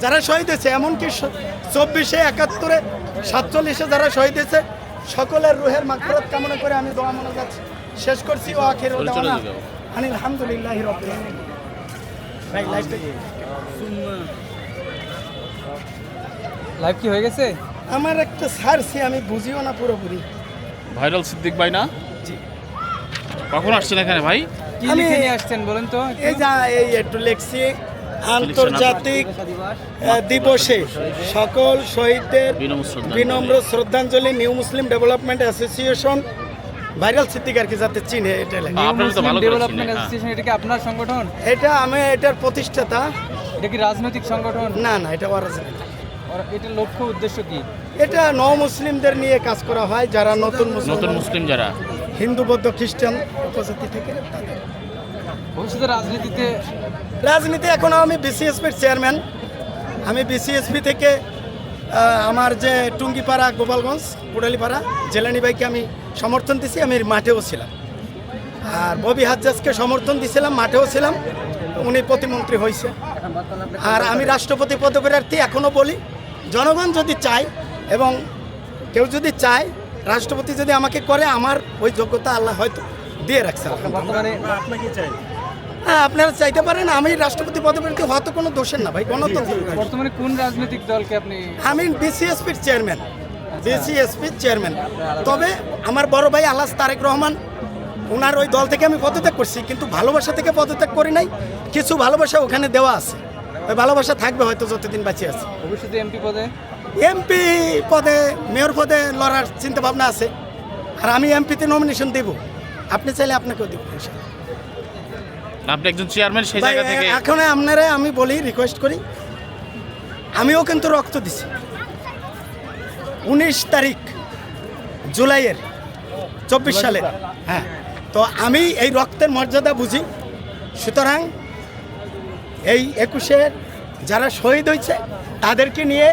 যারা শহীদ হয়েছে, এমনকি 24-এ, 71-এ, 47-এ যারা শহীদ হয়েছে, সকলের রুহের মাগফিরাত কামনা করে আমি দোয়া মোনাজাত শেষ করছি। ও আখির দাওয়ানা আলহামদুলিল্লাহি রাব্বিল আলামিন। ভাই লাইভ কি হয়ে গেছে? আমার একটা ছাড়ছি, আমি বুঝিও না পুরোপুরি। ভাইরাল সিদ্দিক ভাই না? জি। কখন আসছেন এখানে ভাই? কি লিখে নিয়ে আসছেন বলেন তো? এই একটু লেখছি, আন্তর্জাতিক দিবসে সকল শহীদদের বিনম্র শ্রদ্ধাঞ্জলি, new Muslim development association viral Siddique আর কি যাতে চিনে, এটা লেখা। আপনারা তো ভালো করে ডেভেলপমেন্ট চিনেন, অ্যাসোসিয়েশন, এটা কি আপনার সংগঠন? এটা আমি এটার প্রতিষ্ঠাতা। এটা কি রাজনৈতিক সংগঠন? না না, এটা অরাজনৈতিক। আর এটার লক্ষ্য উদ্দেশ্য কি? এটা মুসলিমদের নিয়ে কাজ করা হয়, যারা নতুন মুসলিম যারা হিন্দু বৌদ্ধ খ্রিস্টান উপজাতি থেকে তাদের। ভবিষ্যতে রাজনীতি এখনও আমি বিসিএসপির চেয়ারম্যান। আমি বিসিএসপি থেকে আমার যে টুঙ্গিপাড়া, গোপালগঞ্জ, পুরালিপাড়া জেলানি ভাইকে আমি সমর্থন দিছি, আমি মাঠেও ছিলাম। আর ববি হাজ্জাজকে সমর্থন দিছিলাম, মাঠেও ছিলাম, উনি প্রতিমন্ত্রী হয়েছে। আর আমি রাষ্ট্রপতি পদপ্রার্থী এখনও বলি, জনগণ যদি চায় এবং কেউ যদি চায়, রাষ্ট্রপতি যদি আমাকে করে, আমার ওই যোগ্যতা আল্লাহ হয়তো দিয়ে রাখছে। বর্তমানে হ্যাঁ, আপনারা চাইতে পারেন, আমি রাষ্ট্রপতি পদপ্রার্থী হয়তো কোনো দোষের না ভাই, গণতন্ত্র। বর্তমানে কোন রাজনৈতিক দলকে আপনি? আমি বিসিএসপির চেয়ারম্যান, বিসিএসপির চেয়ারম্যান। তবে আমার বড় ভাই আলহাজ তারেক রহমান, ওনার ওই দল থেকে আমি পদত্যাগ করছি, কিন্তু ভালোবাসা থেকে পদত্যাগ করি নাই। কিছু ভালোবাসা ওখানে দেওয়া আছে, ওই ভালোবাসা থাকবে হয়তো যতদিন বাঁচে আছে। ভবিষ্যতে এমপি পদে? এমপি পদে, মেয়র পদে লড়ার চিন্তা ভাবনা আছে। আর আমি এমপিতে নমিনেশন দেব, আপনি চাইলে আপনাকেও দেবো। আপনি একজন চেয়ারম্যান, সেই জায়গা থেকে এখন আপনারা আমি বলি, রিকোয়েস্ট করি, আমিও কিন্তু রক্ত দিছি 19 তারিখ জুলাইয়ের 24 সালে। হ্যাঁ, তো আমি এই রক্তের মর্যাদা বুঝি। সুতরাং এই 21-এর যারা শহীদ হয়েছে তাদেরকে নিয়ে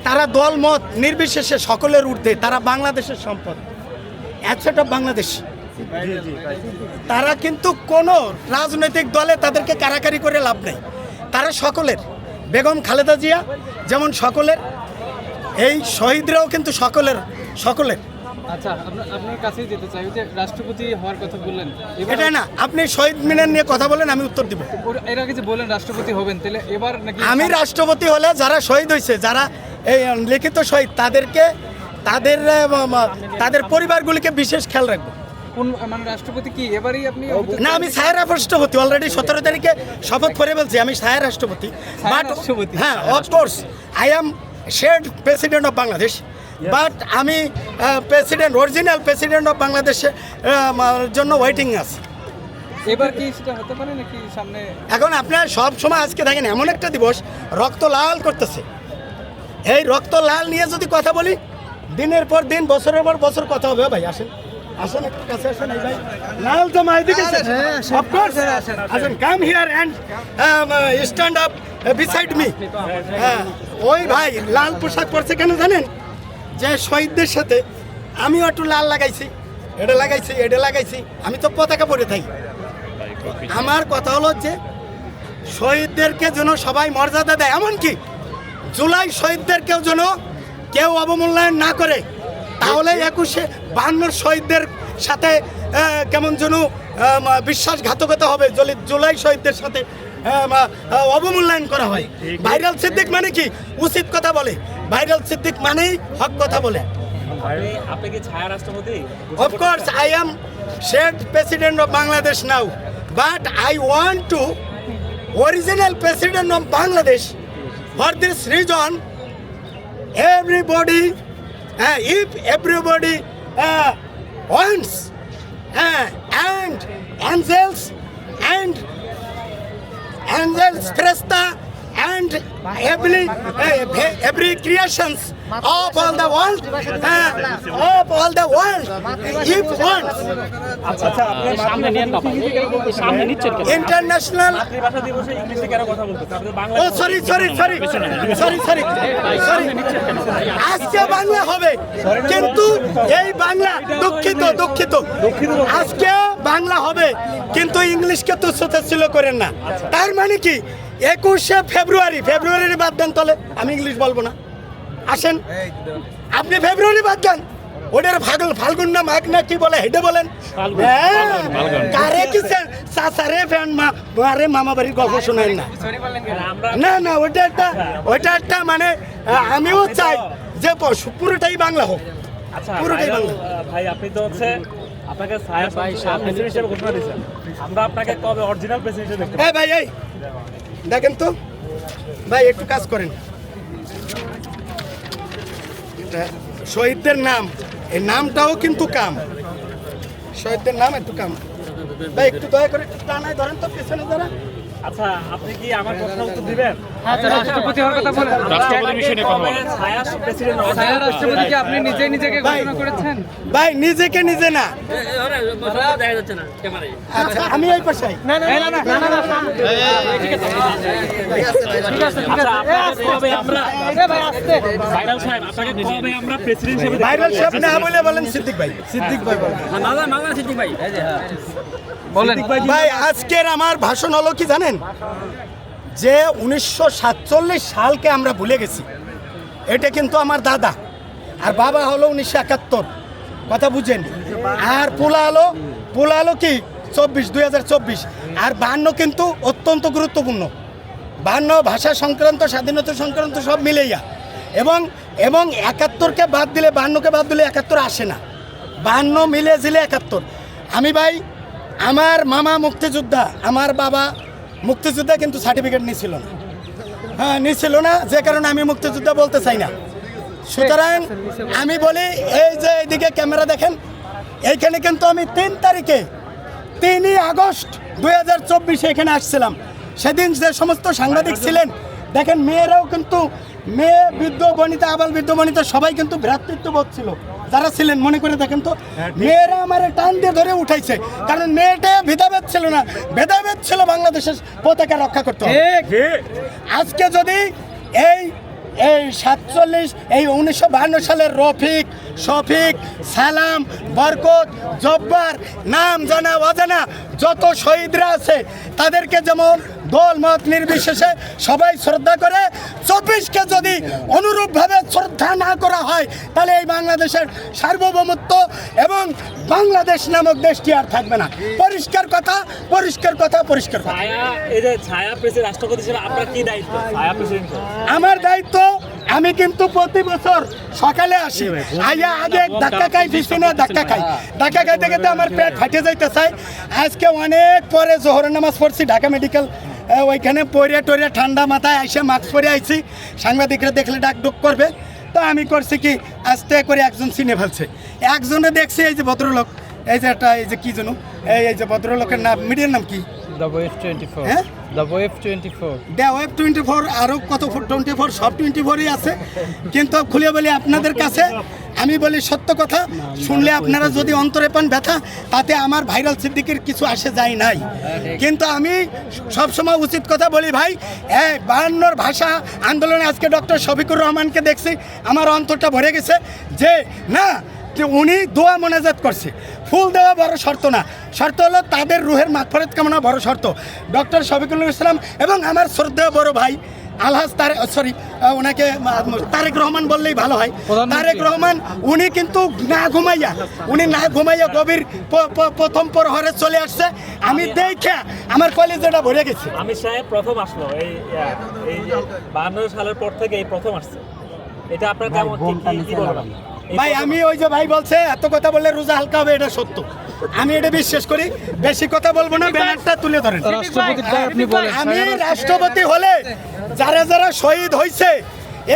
তারা দল মত নির্বিশেষে সকলের ঊর্ধ্বে, তারা বাংলাদেশের সম্পদ, অ্যাসেট অফ বাংলাদেশ। তারা কিন্তু কোনো রাজনৈতিক দলে তাদেরকে কারাকারি করে লাভ নেই, তারা সকলের। বেগম খালেদা জিয়া যেমন সকলের, এই শহীদরাও কিন্তু সকলের। আচ্ছা, আপনার কাছেই যেতে চাই, যে রাষ্ট্রপতি হওয়ার কথা বললেন, এটা না, আপনি শহীদ মিনার নিয়ে কথা বলেন, আমি উত্তর দিব। এর আগে যে বলেন রাষ্ট্রপতি হবেন, তাহলে এবার নাকি? আমি রাষ্ট্রপতি হলে যারা শহীদ হয়েছে, যারা এই লিখিত শহীদ, তাদের পরিবারগুলিকে বিশেষ খেয়াল রাখবো। কোন মানে রাষ্ট্রপতি কি এবারই আপনি? না, আমি ছায়া রাষ্ট্রপতি, অলরেডি 17 তারিখে শপথ করে বলছি আমি ছায়া রাষ্ট্রপতি। বাট হ্যাঁ, of course I am shared president of Bangladesh, but আমি অরিজিনাল প্রেসিডেন্ট অফ বাংলাদেশের জন্য ওয়েটিং আছে। এবার কি সেটা হতে পারে নাকি সামনে? এখন আপনার সব সময় আজকে দেখেন, এমন একটা দিবস রক্ত লাল করতেছে। এই রক্ত লাল নিয়ে যদি কথা বলি, দিনের পর দিন, বছরের পর বছর কথা হবে। ভাই আসেন, একটু কাছে আসেন। এই ভাই লাল তো মাই দিকে আসেন, come here and stand up beside me. হ্যাঁ, ওই ভাই লাল পোশাক পরছে কেন জানেন? যে শহীদদের সাথে আমিও একটু লাল লাগাইছি, এটা লাগাইছি, আমি তো পতাকা পরে থাকি। আমার কথা হলো যে শহীদদেরকে যেন সবাই মর্যাদা দেয়, এমনকি জুলাই শহীদদেরকেও যেন কেউ অবমূল্যায়ন না করে। তাহলে 21-52 শহীদদের সাথে কেমন যেন বিশ্বাসঘাতকতা হবে, জুলাই শহীদদের সাথে অবমূল্যায়ন করা হয়। ভাইরাল সিদ্দিক মানে কি? উচিত কথা বলে। ভাইরাল সিদ্দিক মানেই হক কথা বলে। আপনি কি ছায়া রাষ্ট্রপতি? Of course, I am shared president of Bangladesh now, but I want to original president of Bangladesh. For this reason, everybody, if everybody wants, and angels, Krista, and every creations of all the world, if wants, international. Oh, sorry. আজকে বাংলা হবে, কিন্তু এই বাংলা দুঃখিত আজকে বাংলা হবে, কিন্তু ইংলিশকে তুচ্ছ করেন না। তার মানে কি 21শে ফেব্রুয়ারি ফেব্রুয়ারি বাদ দেন তাহলে, আমি ইংলিশ বলবো না। আসেন, আপনি ফেব্রুয়ারি বাদ দেন, ওটার ফাল্গুন না মাঘ না কি বলে হেঁটে বলেন। হ্যাঁ, কারে কিসেন চাচারে ফ্যান মারে মামা বাড়ির গল্প শোনেন না। না না, ওইটা একটা মানে আমিও চাই যে পুরোটাই বাংলা হোক, আচ্ছা পুরোটাই বাংলা। ভাই আপনি তো হচ্ছে আপনাকে ছায়া প্রেসিডেন্ট হিসেবে ঘোষণা দিয়েছেন, আমরা আপনাকে কবে অরিজিনাল প্রেসিডেন্ট হিসেবে দেখতে পাবো? ভাই এই দেখেন তো ভাই, একটু কাজ করেন। এটা শহীদদের নাম, এই নামটাও কিন্তু কাম, শহীদদের নাম একটু কাম। ভাই একটু দয়া করে একটু টানায় ধরেন তো পেছনে যারা। আচ্ছা আপনি কি আমার প্রশ্ন উত্তর দিবেন? আচ্ছা, রাষ্ট্রপতি হওয়ার কথা বলেন। রাষ্ট্রপতি বিষয় নিয়ে কথা বলেন। ছায়া প্রেসিডেন্ট ছায়া রাষ্ট্রপতি কি আপনি নিজেকে ঘোষণা করেছেন? ভাই নিজেকে নিজে না, দেখা যাচ্ছে না ক্যামেরায়। আচ্ছা আমি এই পাশাই। আচ্ছা আপনাকে কবে আমরা ভাইরাল সাহেব আপনাকে কবে আমরা প্রেসিডেন্ট হিসেবে ভাইরাল সাহেব না বলে বলেন সিদ্দিক ভাই, সিদ্দিক ভাই বলেন। বলেন। ভাই আজকের আমার ভাষণ হলো কি জানেন, যে 1947 সালকে আমরা ভুলে গেছি। এটা কিন্তু আমার দাদা, আর বাবা হলো 1971, কথা বুঝেন। আর পোলা হলো কি 2024, আর 52 কিন্তু অত্যন্ত গুরুত্বপূর্ণ। 52 ভাষা সংক্রান্ত, স্বাধীনতা সংক্রান্ত সব মিলেইয়া, এবং 71কে বাদ দিলে, 52কে বাদ দিলে 71 আসে না। 52 মিলে জিলে 71। আমি ভাই, আমার মামা মুক্তিযোদ্ধা, আমার বাবা মুক্তিযোদ্ধা, কিন্তু সার্টিফিকেট নিছিল না। হ্যাঁ নিছিল না, যে কারণে আমি মুক্তিযোদ্ধা বলতে চাই না। সুতরাং আমি বলি, এই যে এইদিকে ক্যামেরা দেখেন, এইখানে কিন্তু আমি 3 আগস্ট 2024 এখানে আসছিলাম। সেদিন যে সমস্ত সাংবাদিক ছিলেন, দেখেন মেয়েরাও কিন্তু, মেয়ে বৃদ্ধ বনিতা, আবাল বৃদ্ধ বনিতা সবাই কিন্তু ভ্রাতৃত্ববোধ ছিল যারা ছিলেন। মনে করে দেখেন তো, মেয়েরা আমার টান দিয়ে ধরে উঠাইছে, কারণ মেয়েটা ভেদাভেদ ছিল না, ভেদাভেদ ছিল বাংলাদেশের পতাকা রক্ষা করতে হবে। আজকে যদি এই 1952 সালের রফিক, শফিক, সালাম, বরকত, জব্বার, নাম জানা অজানা যত শহীদরা আছে, তাদেরকে যেমন দল মত নির্বিশেষে সবাই শ্রদ্ধা করে, 24কে যদি অনুরূপভাবে শ্রদ্ধা না করা হয়, তাহলে এই বাংলাদেশের সার্বভৌমত্ব এবং বাংলাদেশ নামক দেশটি আর থাকবে না। পরিষ্কার কথা, পরিষ্কার কথা, পরিষ্কার কথা। ছায়া, এই যে ছায়া প্রেসিডেন্ট রাষ্ট্রপতি হিসেবে আপনার কি দায়িত্ব? ছায়া প্রেসিডেন্ট আমার দায়িত্ব, আমি কিন্তু প্রতি বছর সকালে আসি, আইয়া আগে ধাক্কা খাই, পিছনে ধাক্কা খাইতে খাইতে আমার পেট ফাটে যাইতে চাই। আজকে অনেক পরে জোহরের নামাজ পড়ছি ঢাকা মেডিকেল, ওইখানে পরে টরে ঠান্ডা মাথায় আইসে মাস্ক পরে আইছি। সাংবাদিকরা দেখলে ডাকডুক করবে, তো আমি করছি কি, আস্তে করে একজন চিনে ফেলছে। একজনে দেখছি, এই যে ভদ্রলোক, এই যে একটা, এই যে কি জানো, এই যে ভদ্রলোকের নাম, মিডিয়ার নাম কি? হ্যাঁ, দ্য ওয়েব 24, আরও কত 24, সব 24ই আছে। কিন্তু খুলে বলি আপনাদের কাছে, আমি বলি সত্য কথা, শুনলে আপনারা যদি অন্তরে পান ব্যথা, তাতে আমার ভাইরাল সিদ্দিকের কিছু আসে যায় নাই। কিন্তু আমি সবসময় উচিত কথা বলি ভাই। 52 ভাষা আন্দোলনে আজকে ডক্টর শফিকুর রহমানকে দেখছি, আমার অন্তরটা ভরে গেছে যে না, যে উনি দোয়া মোনাজাত করছে। ফুল দেওয়া বড় শর্ত না, শর্ত হলো তাদের রুহের মাগফিরাত কামনা বড় শর্ত। ডক্টর শফিকুল ইসলাম এবং আমার শ্রদ্ধেয় বড় ভাই আলহাজ ওনাকে তারেক রহমান বললেই ভালো হয়, তারেক রহমান, উনি কিন্তু না ঘুমাইয়া গভীর প্রথম প্রহরে চলে আসছে। আমি দেখে আমার কলেজটা ভরে গেছে। আমির সাহেব প্রথম আসলো এই 52 সালের পর থেকে এই প্রথম আসছে, এটা আপনার কেমন, কি বলবেন? ভাই আমি ওই যে ভাই বলছে এত কথা বললে রোজা হালকা হবে, এটা সত্য, আমি এটা বিশ্বাস করি। বেশি কথা বলবো না, ব্যানারটা তুলে ধরেন। আমি রাষ্ট্রপতি হলে যারা যারা শহীদ হয়েছে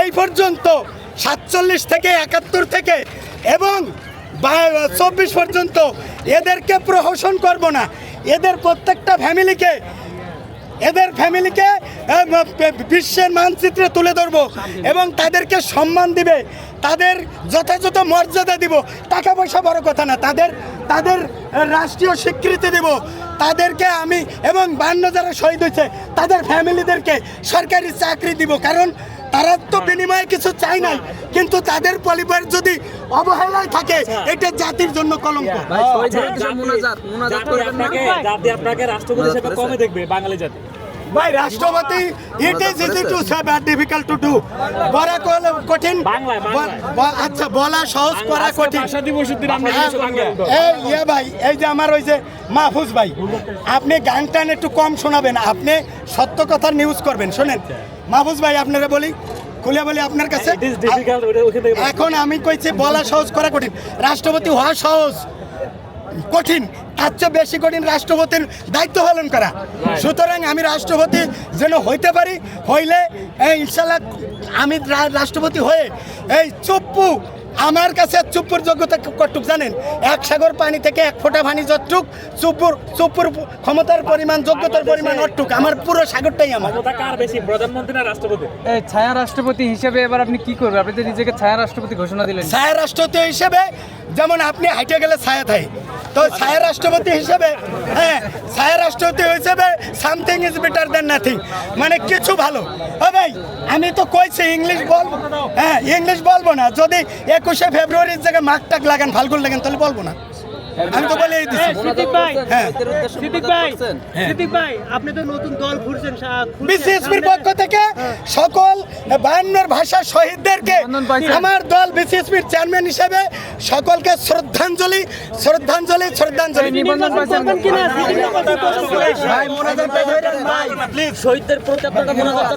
এই পর্যন্ত 47 থেকে 71 থেকে এবং 24 পর্যন্ত, এদেরকে প্রহসন করব না, এদের প্রত্যেকটা ফ্যামিলিকে বিশ্বের মানচিত্রে তুলে ধরবো এবং তাদেরকে সম্মান দিবে, তাদের যথাযথ মর্যাদা দিব। টাকা পয়সা বড় কথা না, তাদের রাষ্ট্রীয় স্বীকৃতি দেব তাদেরকে আমি, এবং 52 যারা শহীদ হয়েছে তাদের ফ্যামিলিদেরকে সরকারি চাকরি দিব। কারণ তারা তো বিনিময়ে কিছু চাই নাই, কিন্তু তাদের পরিবার যদি অবহেলায় থাকে, এটা জাতির জন্য কলঙ্ক। জাতি আপনাকে রাষ্ট্রপতি হিসেবে কবে দেখবে বাঙালি জাতি? ভাই রাষ্ট্রপতি it is easy to say but difficult to do বলা কঠিন বাংলায়। আচ্ছা বলা সহজ করা কঠিন ভাষা দিবসের দিন আমরা কিছু বাংলা এই ইয়ে ভাই এই যে আমার ওই যে মাহফুজ ভাই আপনি গান টান একটু কম শোনাবেন, আপনি সত্য কথা নিউজ করবেন। শোনেন মাহফুজ ভাই আপনারা বলি খুলে বলি আপনার কাছে It is difficult, ওখান থেকে এখন আমি কইছি বলা সহজ করা কঠিন, রাষ্ট্রপতি হওয়া সহজ কঠিন, তার চেয়ে বেশি কঠিন রাষ্ট্রপতির দায়িত্ব পালন করা। সুতরাং আমি রাষ্ট্রপতি যেন হইতে পারি, হইলে এই ইনশাল্লাহ আমি রাষ্ট্রপতি হয়ে এই চুপ্পু আমার কাছে চুপ্পুর যোগ্যতা কতটুক জানেন? এক সাগর পানি থেকে এক ফোঁটা পানি যতটুক চুপ্পুর ক্ষমতার পরিমাণ যোগ্যতার পরিমাণ অতটুক, আমার পুরো সাগরটাই আমার। ক্ষমতা কার বেশি, প্রধানমন্ত্রী না রাষ্ট্রপতি? এই ছায়া রাষ্ট্রপতি হিসেবে এবার আপনি কি করবেন? আপনি তো নিজেকে ছায়া রাষ্ট্রপতি ঘোষণা দিলেন। ছায়া রাষ্ট্রপতি হিসেবে যেমন আপনি হাইটে গেলে ছায়া থাকে, তো ছায়া রাষ্ট্রপতি হিসেবে হ্যাঁ ছায়া রাষ্ট্রপতি হিসেবে something is better then nothing, মানে কিছু ভালো। ও ভাই আমি তো কইছি ইংলিশ বলবো, হ্যাঁ ইংলিশ বলবো না, যদি 21শে ফেব্রুয়ারির জায়গায় মাঘ টাক লাগান ফাল্গুন লাগান তাহলে বলবো না, আমি তো বলেই দিচ্ছি। হ্যাঁ সিদ্দিক ভাই আপনি তো নতুন দল ঘুরছেন বিসিএসপির পক্ষ থেকে সকল 52 ভাষার শহীদদেরকে আমার দল বিসিএসপির চেয়ারম্যান হিসেবে সকলকে শ্রদ্ধাঞ্জলি শ্রদ্ধাঞ্জলি শ্রদ্ধাঞ্জলি। নিবন্ধন পাইছেন কিনা ভাই মোনাজাত ভাই শহীদদের প্রতি আপনারা মোনাজাত